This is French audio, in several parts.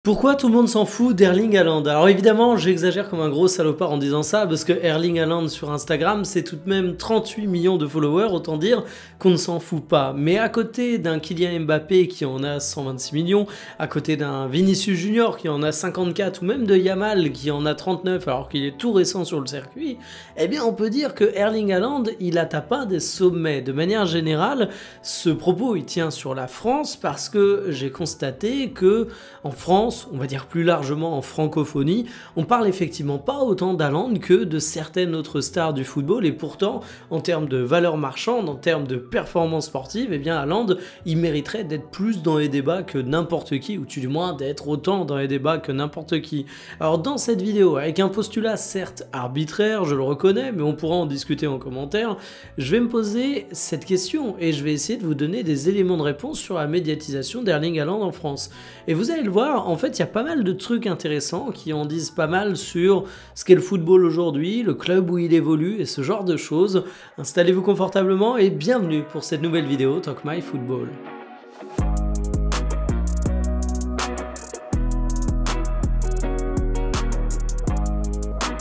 Pourquoi tout le monde s'en fout d'Erling Haaland? Alors évidemment, j'exagère comme un gros salopard en disant ça, parce que Erling Haaland sur Instagram, c'est tout de même 38 millions de followers, autant dire qu'on ne s'en fout pas. Mais à côté d'un Kylian Mbappé qui en a 126 millions, à côté d'un Vinicius Junior qui en a 54, ou même de Yamal qui en a 39 alors qu'il est tout récent sur le circuit, eh bien on peut dire que Erling Haaland, il atteint pas des sommets. De manière générale, ce propos, il tient sur la France parce que j'ai constaté que en France, on va dire plus largement en francophonie, on parle effectivement pas autant d'Haaland que de certaines autres stars du football, et pourtant, en termes de valeur marchande, en termes de performance sportive, eh bien Haaland, il mériterait d'être plus dans les débats que n'importe qui, ou du moins d'être autant dans les débats que n'importe qui. Alors dans cette vidéo, avec un postulat certes arbitraire, je le reconnais, mais on pourra en discuter en commentaire, je vais me poser cette question, et je vais essayer de vous donner des éléments de réponse sur la médiatisation d'Erling Haaland en France. Et vous allez le voir, en fait, il y a pas mal de trucs intéressants qui en disent pas mal sur ce qu'est le football aujourd'hui, le club où il évolue et ce genre de choses. Installez-vous confortablement et bienvenue pour cette nouvelle vidéo Talk My Football.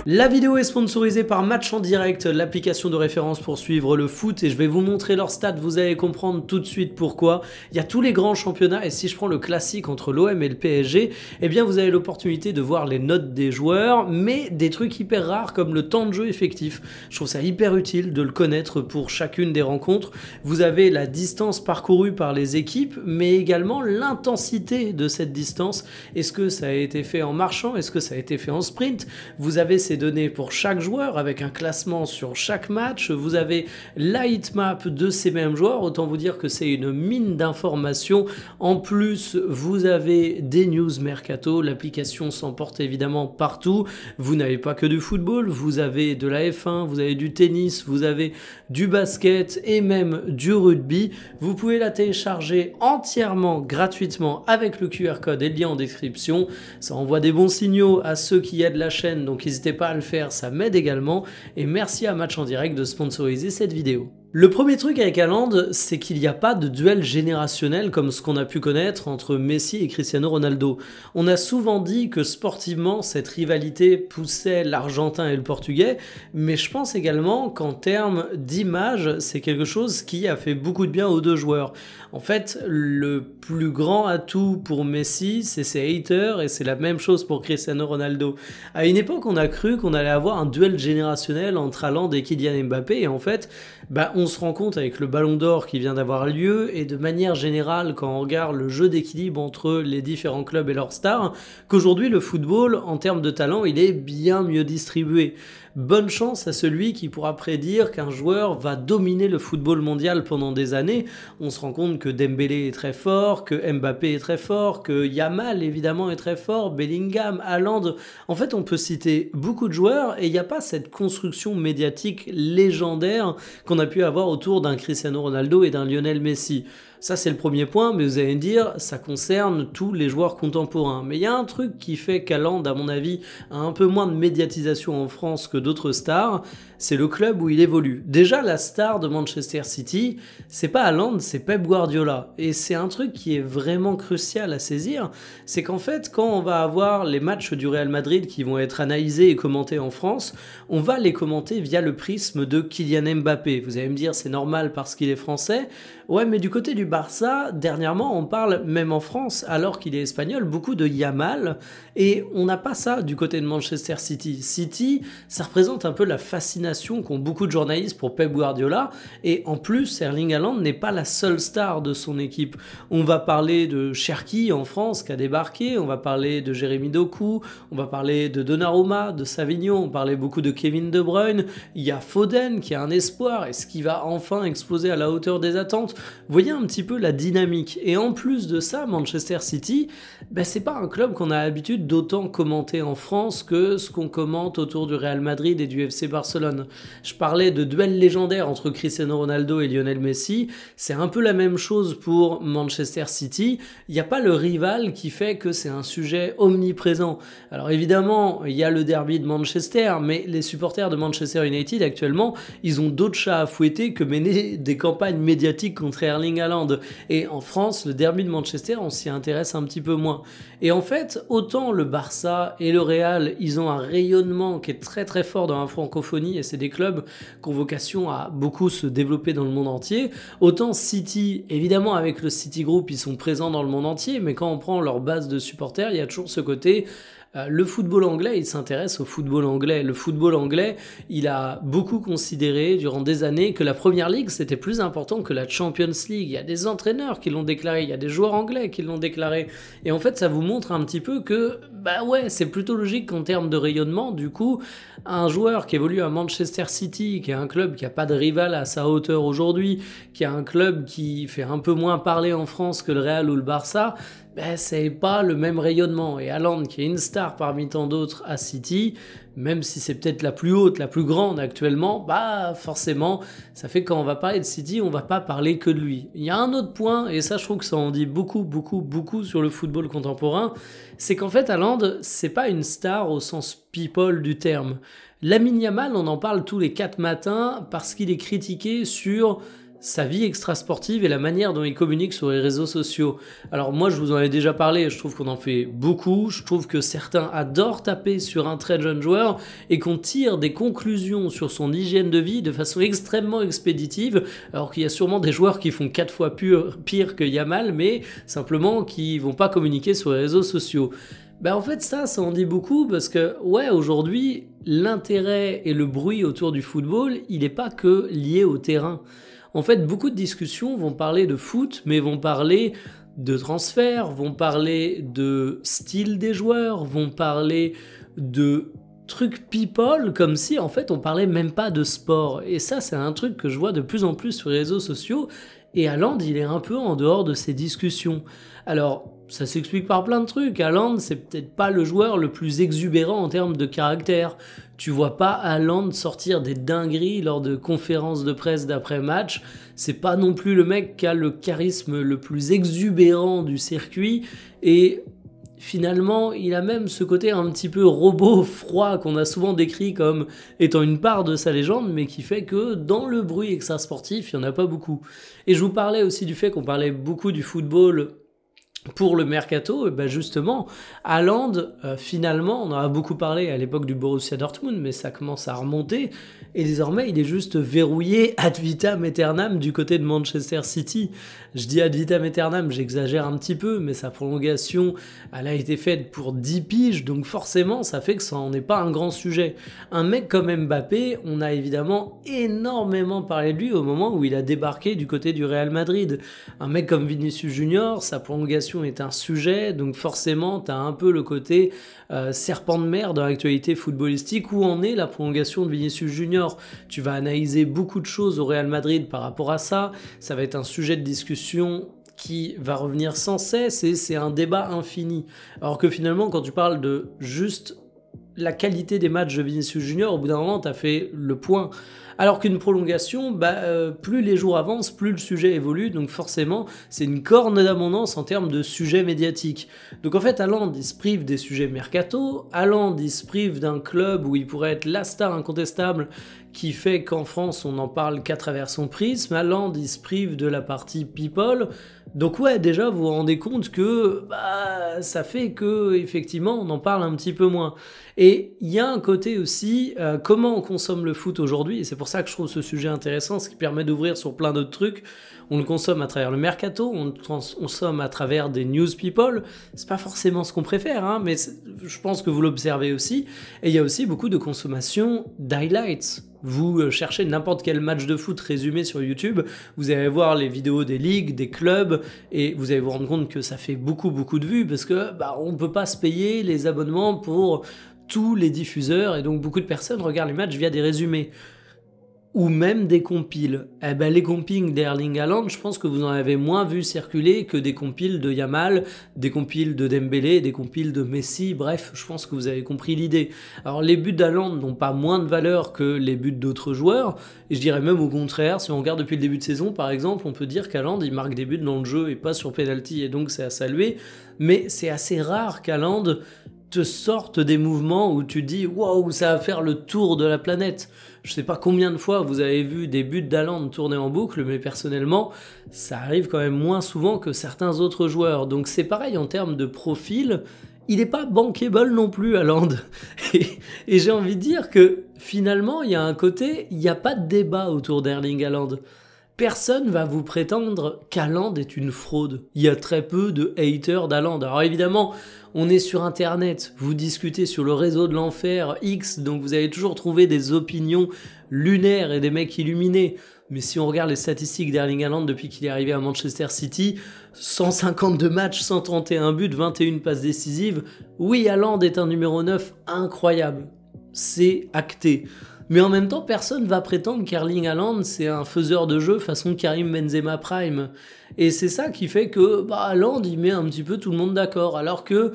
La vidéo est sponsorisée par Match en Direct, l'application de référence pour suivre le foot, et je vais vous montrer leurs stats, vous allez comprendre tout de suite pourquoi. Il y a tous les grands championnats, et si je prends le classique entre l'OM et le PSG, eh bien vous avez l'opportunité de voir les notes des joueurs, mais des trucs hyper rares comme le temps de jeu effectif. Je trouve ça hyper utile de le connaître pour chacune des rencontres. Vous avez la distance parcourue par les équipes, mais également l'intensité de cette distance. Est-ce que ça a été fait en marchant? Est-ce que ça a été fait en sprint? Vous avez ces données pour chaque joueur avec un classement sur chaque match. Vous avez la heatmap de ces mêmes joueurs. Autant vous dire que c'est une mine d'informations. En plus, vous avez des news mercato. L'application s'emporte évidemment partout. Vous n'avez pas que du football. Vous avez de la F1, vous avez du tennis, vous avez du basket et même du rugby. Vous pouvez la télécharger entièrement gratuitement avec le QR code et le lien en description. Ça envoie des bons signaux à ceux qui aident la chaîne, donc n'hésitez pas à le faire, ça m'aide également, et merci à Match en Direct de sponsoriser cette vidéo. Le premier truc avec Haaland, c'est qu'il n'y a pas de duel générationnel comme ce qu'on a pu connaître entre Messi et Cristiano Ronaldo. On a souvent dit que sportivement, cette rivalité poussait l'Argentin et le Portugais, mais je pense également qu'en termes d'image, c'est quelque chose qui a fait beaucoup de bien aux deux joueurs. En fait, le plus grand atout pour Messi, c'est ses haters, et c'est la même chose pour Cristiano Ronaldo. À une époque, on a cru qu'on allait avoir un duel générationnel entre Haaland et Kylian Mbappé, et en fait, on se rend compte avec le Ballon d'Or qui vient d'avoir lieu, et de manière générale quand on regarde le jeu d'équilibre entre les différents clubs et leurs stars, qu'aujourd'hui le football en termes de talent il est bien mieux distribué. Bonne chance à celui qui pourra prédire qu'un joueur va dominer le football mondial pendant des années. On se rend compte que Dembélé est très fort, que Mbappé est très fort, que Yamal évidemment est très fort, Bellingham, Haaland. En fait, on peut citer beaucoup de joueurs et il n'y a pas cette construction médiatique légendaire qu'on a pu avoir autour d'un Cristiano Ronaldo et d'un Lionel Messi. Ça, c'est le premier point, mais vous allez me dire, ça concerne tous les joueurs contemporains. Mais il y a un truc qui fait qu'Haaland, à mon avis, a un peu moins de médiatisation en France que d'autres stars, c'est le club où il évolue. Déjà, la star de Manchester City, c'est pas Haaland, c'est Pep Guardiola. Et c'est un truc qui est vraiment crucial à saisir, c'est qu'en fait, quand on va avoir les matchs du Real Madrid qui vont être analysés et commentés en France, on va les commenter via le prisme de Kylian Mbappé. Vous allez me dire, c'est normal parce qu'il est français. Ouais, mais du côté du Barça, dernièrement, on parle, même en France, alors qu'il est espagnol, beaucoup de Yamal, et on n'a pas ça du côté de Manchester City. City, ça représente un peu la fascination qu'ont beaucoup de journalistes pour Pep Guardiola, et en plus, Erling Haaland n'est pas la seule star de son équipe. On va parler de Cherki en France, qui a débarqué, on va parler de Jérémy Doku, on va parler de Donnarumma, de Savigno, on parlait beaucoup de Kevin De Bruyne, il y a Foden qui a un espoir, est-ce qu'il va enfin exploser à la hauteur des attentes? Vous voyez un petit peu la dynamique. Et en plus de ça, Manchester City, c'est pas un club qu'on a l'habitude d'autant commenter en France que ce qu'on commente autour du Real Madrid Madrid et du FC Barcelone. Je parlais de duel légendaire entre Cristiano Ronaldo et Lionel Messi. C'est un peu la même chose pour Manchester City. Il n'y a pas le rival qui fait que c'est un sujet omniprésent. Alors évidemment, il y a le derby de Manchester, mais les supporters de Manchester United actuellement, ils ont d'autres chats à fouetter que mener des campagnes médiatiques contre Erling Haaland. Et en France, le derby de Manchester, on s'y intéresse un petit peu moins. Et en fait, autant le Barça et le Real, ils ont un rayonnement qui est très très fort dans la francophonie, et c'est des clubs qui ont vocation à beaucoup se développer dans le monde entier, autant City, évidemment avec le City Group, ils sont présents dans le monde entier, mais quand on prend leur base de supporters, il y a toujours ce côté... Le football anglais, il s'intéresse au football anglais. Le football anglais, il a beaucoup considéré durant des années que la Premier League, c'était plus important que la Champions League. Il y a des entraîneurs qui l'ont déclaré, il y a des joueurs anglais qui l'ont déclaré. Et en fait, ça vous montre un petit peu que, bah ouais, c'est plutôt logique qu'en termes de rayonnement, du coup, un joueur qui évolue à Manchester City, qui est un club qui n'a pas de rival à sa hauteur aujourd'hui, qui a un club qui fait un peu moins parler en France que le Real ou le Barça, ben, c'est pas le même rayonnement. Et Haaland, qui est une star parmi tant d'autres à City, même si c'est peut-être la plus haute, la plus grande actuellement, bah forcément, ça fait que quand on va parler de City, on va pas parler que de lui. Il y a un autre point, et ça je trouve que ça en dit beaucoup sur le football contemporain, c'est qu'en fait Haaland, c'est pas une star au sens people du terme. Lamine Yamal, on en parle tous les 4 matins parce qu'il est critiqué sur sa vie extrasportive et la manière dont il communique sur les réseaux sociaux. Alors moi je vous en ai déjà parlé, je trouve qu'on en fait beaucoup, je trouve que certains adorent taper sur un très jeune joueur et qu'on tire des conclusions sur son hygiène de vie de façon extrêmement expéditive, alors qu'il y a sûrement des joueurs qui font 4 fois pire que Yamal, mais simplement qui vont pas communiquer sur les réseaux sociaux. Ben en fait ça en dit beaucoup parce que ouais aujourd'hui l'intérêt et le bruit autour du football il n'est pas que lié au terrain. En fait, beaucoup de discussions vont parler de foot, mais vont parler de transferts, vont parler de style des joueurs, vont parler de trucs people, comme si en fait on parlait même pas de sport. Et ça, c'est un truc que je vois de plus en plus sur les réseaux sociaux. Et Haaland, il est un peu en dehors de ces discussions. Alors, ça s'explique par plein de trucs. Haaland, c'est peut-être pas le joueur le plus exubérant en termes de caractère. Tu vois pas Haaland sortir des dingueries lors de conférences de presse d'après-match. C'est pas non plus le mec qui a le charisme le plus exubérant du circuit. Et finalement, il a même ce côté un petit peu robot froid qu'on a souvent décrit comme étant une part de sa légende, mais qui fait que dans le bruit extra-sportif, il n'y en a pas beaucoup. Et je vous parlais aussi du fait qu'on parlait beaucoup du football pour le mercato, et ben justement, Haaland, finalement, on en a beaucoup parlé à l'époque du Borussia Dortmund, mais ça commence à remonter, et désormais, il est juste verrouillé ad vitam aeternam du côté de Manchester City. Je dis ad vitam aeternam, j'exagère un petit peu, mais sa prolongation, elle a été faite pour 10 piges, donc forcément, ça fait que ça n'en est pas un grand sujet. Un mec comme Mbappé, on a évidemment énormément parlé de lui au moment où il a débarqué du côté du Real Madrid. Un mec comme Vinicius Junior, sa prolongation est un sujet, donc forcément tu as un peu le côté serpent de mer dans l'actualité footballistique. Où en est la prolongation de Vinicius Junior? Tu vas analyser beaucoup de choses au Real Madrid par rapport à ça, ça va être un sujet de discussion qui va revenir sans cesse et c'est un débat infini. Alors que finalement quand tu parles de juste la qualité des matchs de Vinicius Junior, au bout d'un moment, tu as fait le point. Alors qu'une prolongation, plus les jours avancent, plus le sujet évolue, donc forcément, c'est une corne d'abondance en termes de sujets médiatiques. Donc en fait, Haaland, il se prive des sujets mercato, Haaland, il se prive d'un club où il pourrait être la star incontestable qui fait qu'en France, on n'en parle qu'à travers son prisme. Haaland, il se prive de la partie people. Donc ouais, déjà, vous vous rendez compte que ça fait que effectivement, on en parle un petit peu moins. Et il y a un côté aussi, comment on consomme le foot aujourd'hui, et c'est pour ça que je trouve ce sujet intéressant, ce qui permet d'ouvrir sur plein d'autres trucs. On le consomme à travers le mercato, on le consomme à travers des news people. C'est pas forcément ce qu'on préfère, hein, mais je pense que vous l'observez aussi. Et il y a aussi beaucoup de consommation d'highlights. Vous cherchez n'importe quel match de foot résumé sur YouTube, vous allez voir les vidéos des ligues, des clubs, et vous allez vous rendre compte que ça fait beaucoup de vues, parce que on peut pas se payer les abonnements pour tous les diffuseurs, et donc beaucoup de personnes regardent les matchs via des résumés. ou même des compiles. Eh ben, les compiles d'Erling Haaland, je pense que vous en avez moins vu circuler que des compiles de Yamal, des compiles de Dembélé, des compiles de Messi, bref, je pense que vous avez compris l'idée. Alors les buts d'Haaland n'ont pas moins de valeur que les buts d'autres joueurs, et je dirais même au contraire, si on regarde depuis le début de saison par exemple, on peut dire qu'Haaland il marque des buts dans le jeu et pas sur penalty, et donc c'est à saluer, mais c'est assez rare qu'Haaland te sortent des mouvements où tu dis waouh, ça va faire le tour de la planète. Je sais pas combien de fois vous avez vu des buts d'Haaland tourner en boucle, mais personnellement, ça arrive quand même moins souvent que certains autres joueurs. Donc c'est pareil en termes de profil, il n'est pas bankable non plus Haaland. Et j'ai envie de dire que finalement, il y a un côté, il n'y a pas de débat autour d'Erling Haaland. Personne va vous prétendre qu'Haaland est une fraude. Il y a très peu de haters d'Haaland. Alors évidemment, on est sur Internet, vous discutez sur le réseau de l'enfer X, donc vous allez toujours trouver des opinions lunaires et des mecs illuminés. Mais si on regarde les statistiques d'Erling Haaland depuis qu'il est arrivé à Manchester City, 152 matchs, 131 buts, 21 passes décisives, oui, Haaland est un numéro 9 incroyable. C'est acté. Mais en même temps, personne va prétendre qu'Erling Haaland, c'est un faiseur de jeu façon Karim Benzema Prime. Et c'est ça qui fait que Haaland, il met un petit peu tout le monde d'accord. Alors que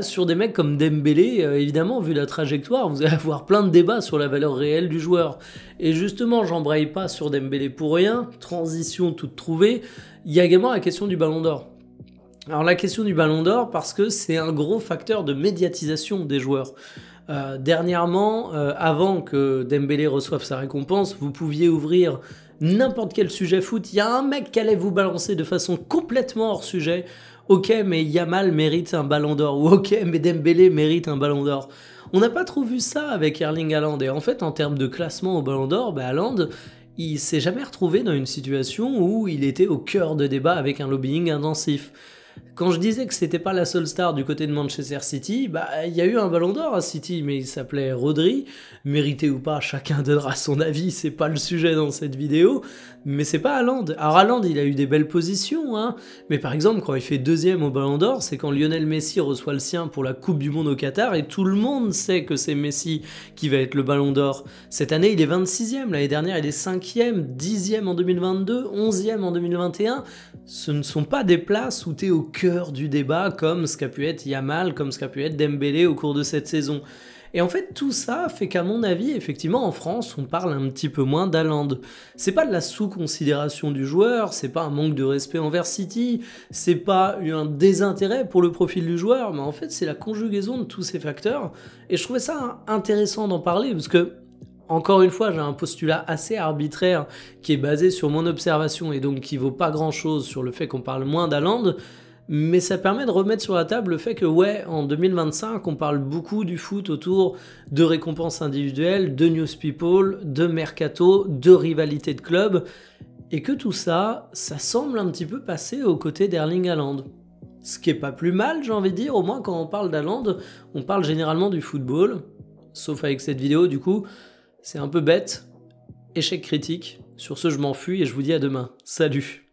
sur des mecs comme Dembélé, évidemment, vu la trajectoire, vous allez avoir plein de débats sur la valeur réelle du joueur. Et justement, j'embraye pas sur Dembélé pour rien, transition toute trouvée, il y a également la question du Ballon d'Or. Alors la question du Ballon d'Or, parce que c'est un gros facteur de médiatisation des joueurs. Dernièrement, avant que Dembélé reçoive sa récompense, vous pouviez ouvrir n'importe quel sujet foot, il y a un mec qui allait vous balancer de façon complètement hors sujet. Ok, mais Yamal mérite un Ballon d'Or, ou ok, mais Dembélé mérite un Ballon d'Or. On n'a pas trop vu ça avec Erling Haaland, et en fait, en termes de classement au Ballon d'Or, Haaland, il s'est jamais retrouvé dans une situation où il était au cœur de débat avec un lobbying intensif. Quand je disais que c'était pas la seule star du côté de Manchester City, il y a eu un Ballon d'Or à City, mais il s'appelait Rodri. Mérité ou pas, chacun donnera son avis, c'est pas le sujet dans cette vidéo, mais c'est pas Haaland. Alors Haaland, il a eu des belles positions, hein, mais par exemple, quand il fait deuxième au Ballon d'Or, c'est quand Lionel Messi reçoit le sien pour la Coupe du Monde au Qatar, et tout le monde sait que c'est Messi qui va être le Ballon d'Or. Cette année, il est 26e, l'année dernière, il est 5e, 10e en 2022, 11e en 2021. Ce ne sont pas des places où tu es au cœur du débat, comme ce qu'a pu être Yamal, comme ce qu'a pu être Dembélé au cours de cette saison. Et en fait, tout ça fait qu'à mon avis, effectivement, en France, on parle un petit peu moins d'Haaland. C'est pas de la sous-considération du joueur, c'est pas un manque de respect envers City, c'est pas un désintérêt pour le profil du joueur, mais en fait, c'est la conjugaison de tous ces facteurs. Et je trouvais ça intéressant d'en parler, parce que, encore une fois, j'ai un postulat assez arbitraire qui est basé sur mon observation et donc qui vaut pas grand-chose sur le fait qu'on parle moins d'Haaland, mais ça permet de remettre sur la table le fait que ouais, en 2025, on parle beaucoup du foot autour de récompenses individuelles, de news people, de mercato, de rivalité de club, et que tout ça, ça semble un petit peu passer aux côtés d'Erling Haaland. Ce qui est pas plus mal, j'ai envie de dire, au moins quand on parle d'Haaland, on parle généralement du football, sauf avec cette vidéo du coup, c'est un peu bête, échec critique. Sur ce, je m'enfuis et je vous dis à demain. Salut!